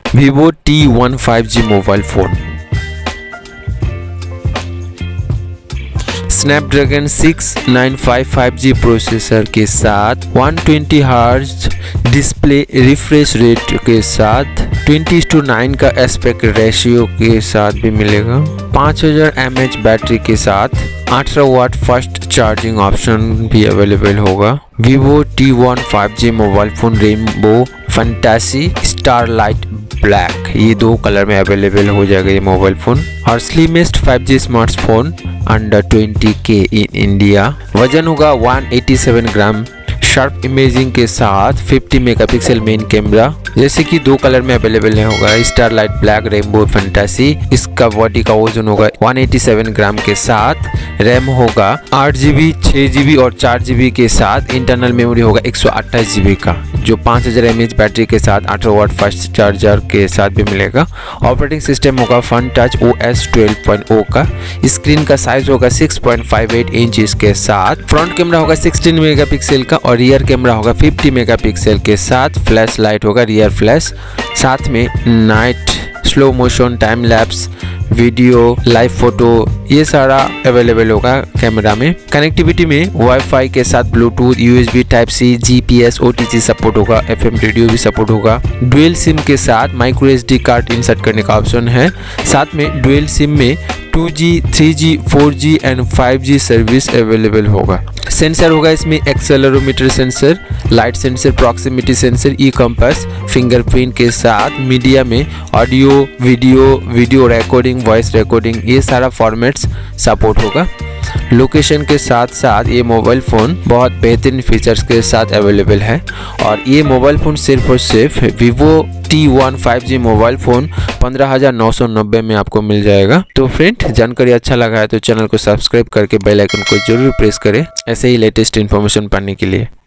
Vivo T1 5G mobile phone Snapdragon 695 5G processor के साथ 120 hertz display refresh rate के साथ 20:9 का एस्पेक्ट रेशियो के साथ भी मिलेगा। 5000 mAh बैटरी के साथ 18 वाट फास्ट चार्जिंग ऑप्शन भी अवेलेबल होगा। Vivo T1 5G mobile phone rainbow fantasy starlight black, ये 2 कलर में अवेलेबल हो जाएगा ये मोबाइल फ़ोन। और slimmest 5G smartphone under 20K in India. वजन होगा 187 ग्राम। शार्प इमेजिंग के साथ 50 मेगापिक्सल मेन कैमरा, जैसे कि 2 कलर में अवेलेबल होगा, स्टारलाइट ब्लैक, रेनबो फैंटेसी। इसका बॉडी का वजन होगा 187 ग्राम के साथ। रैम होगा 8GB, 6GB और 4GB के साथ। इंटरनल मेमोरी होगा 128GB का, जो 5000 mAh बैटरी के साथ 18 वाट फास्ट चार्जर के साथ भी मिलेगा। ऑपरेटिंग सिस्टम होगा फन टच OS 12.0 का। स्क्रीन का साइज होगा 6.58 इंच के साथ। फ्रंट कैमरा होगा 16 मेगापिक्सल का और रियर कैमरा होगा 50 मेगापिक्सल के साथ। फ्लैश लाइट होगा रियर फ्लैश, साथ में night, slow motion, time lapse video, live photo, ये सारा अवेलेबल होगा कैमरा में। कनेक्टिविटी में वाईफाई के साथ Bluetooth, USB type C, GPS, OTG support होगा। FM रेडियो भी सपोर्ट होगा। डुअल सिम के साथ माइक्रो SD कार्ड इंसर्ट करने का ऑप्शन है। साथ में डुअल सिम में 2G, 3G, 4G and 5G service available होगा। सेंसर होगा इसमें accelerometer sensor, light sensor, proximity sensor, e compass, fingerprint के साथ। मीडिया में audio, video recording, voice recording, ये सारा फॉर्मेट्स सपोर्ट होगा। लोकेशन के साथ साथ ये मोबाइल फ़ोन बहुत बेहतरीन फीचर्स के साथ अवेलेबल है। और ये मोबाइल फ़ोन सिर्फ और सिर्फ Vivo T1 5G mobile phone 15,990 में आपको मिल जाएगा। तो फ्रेंड, जानकारी अच्छा लगा है तो चैनल को सब्सक्राइब करके बेल आइकन को जरूर प्रेस करें ऐसे ही लेटेस्ट इन्फॉर्मेशन पाने के लिए।